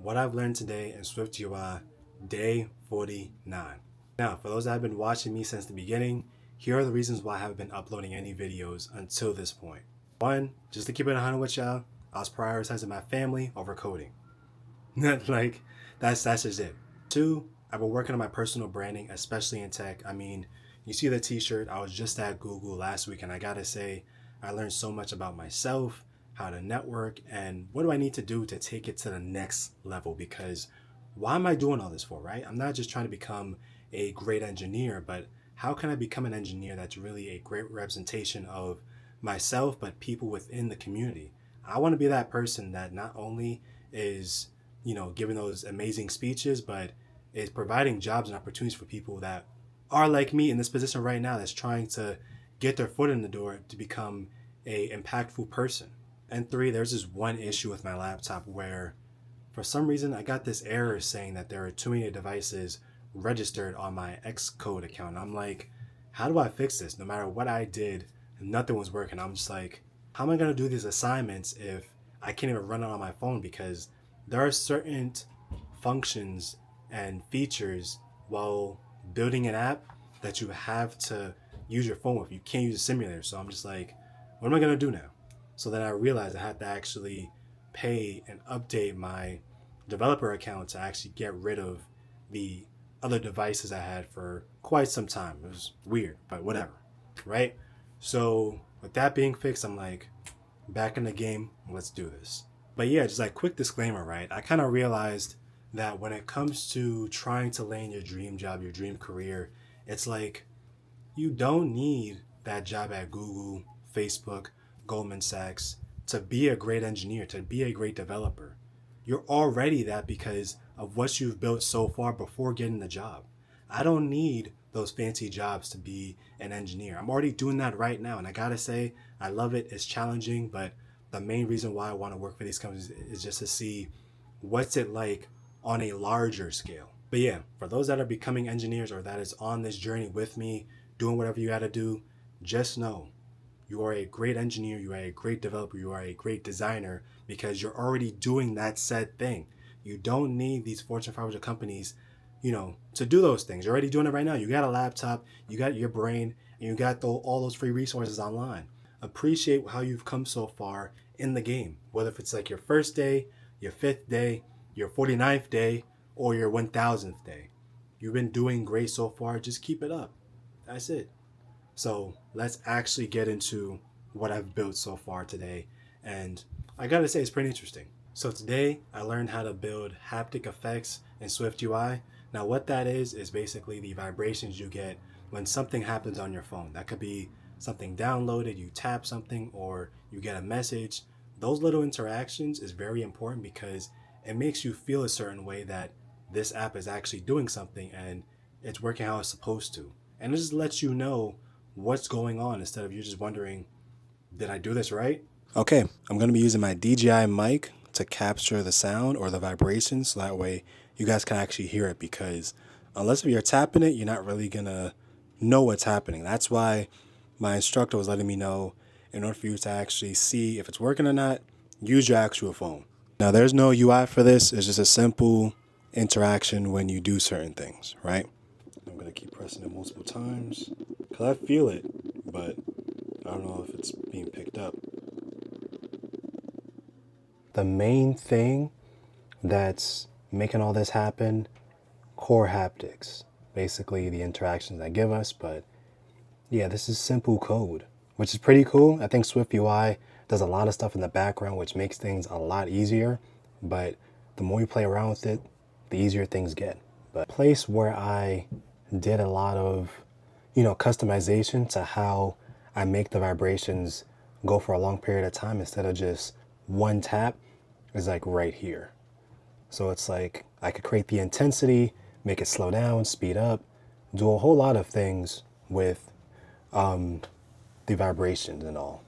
what I've learned today in SwiftUI, day 49. Now, for those that have been watching me since the beginning, here are the reasons why I haven't been uploading any videos until this point. One, just to keep it 100 with y'all, I was prioritizing my family over coding. Like, that's just it. Two, I've been working on my personal branding, especially in tech. I mean, you see the t-shirt, I was just at Google last week, and I gotta say, I learned so much about myself, how to network, and what do I need to do to take it to the next level? Because why am I doing all this for, right? I'm not just trying to become a great engineer, but how can I become an engineer that's really a great representation of myself, but people within the community? I want to be that person that not only is, giving those amazing speeches, but is providing jobs and opportunities for people that are like me in this position right now, that's trying to get their foot in the door to become a impactful person. And three, there's this one issue with my laptop where for some reason I got this error saying that there are too many devices registered on my Xcode account. I'm like, how do I fix this? No matter what I did, nothing was working. I'm just like, how am I going to do these assignments if I can't even run it on my phone? Because there are certain functions and features while building an app that you have to use your phone with. You can't use a simulator. So I'm just like, what am I going to do now? So then I realized I had to actually pay and update my developer account to actually get rid of the other devices I had for quite some time. It was weird, but whatever, right? So with that being fixed, I'm like, back in the game, let's do this. But yeah, just like quick disclaimer, right? I kind of realized that when it comes to trying to land your dream job, your dream career, it's like you don't need that job at Google, Facebook, Goldman Sachs to be a great engineer, to be a great developer. You're already that because of what you've built so far before getting the job. I don't need those fancy jobs to be an engineer. I'm already doing that right now. And I gotta say, I love it. It's challenging, but the main reason why I want to work for these companies is just to see what's it like on a larger scale. But yeah, for those that are becoming engineers or that is on this journey with me, doing whatever you gotta do, just know you are a great engineer, you are a great developer, you are a great designer because you're already doing that said thing. You don't need these Fortune 500 companies, to do those things. You're already doing it right now. You got a laptop, you got your brain, and you got all those free resources online. Appreciate how you've come so far in the game, whether if it's like your first day, your 5th day, your 49th day, or your 1000th day. You've been doing great so far. Just keep it up. That's it. So let's actually get into what I've built so far today. And I gotta say, it's pretty interesting. So today I learned how to build haptic effects in SwiftUI. Now what that is basically the vibrations you get when something happens on your phone. That could be something downloaded, you tap something, or you get a message. Those little interactions is very important because it makes you feel a certain way that this app is actually doing something and it's working how it's supposed to. And it just lets you know what's going on instead of you just wondering, did I do this right? Okay, I'm going to be using my DJI mic to capture the sound or the vibrations so that way you guys can actually hear it, because unless if you're tapping it, you're not really going to know what's happening. That's why my instructor was letting me know in order for you to actually see if it's working or not, use your actual phone. Now there's no UI for this, it's just a simple interaction when you do certain things, right? I'm going to keep pressing it multiple times because I feel it, but I don't know if it's being picked up. The main thing that's making all this happen, Core Haptics, basically the interactions that give us. But yeah, this is simple code, which is pretty cool. I think SwiftUI does a lot of stuff in the background, which makes things a lot easier. But the more you play around with it, the easier things get. But place where I did a lot of, customization to how I make the vibrations go for a long period of time instead of just one tap is like right here. So it's like I could create the intensity, make it slow down, speed up, do a whole lot of things with the vibrations and all.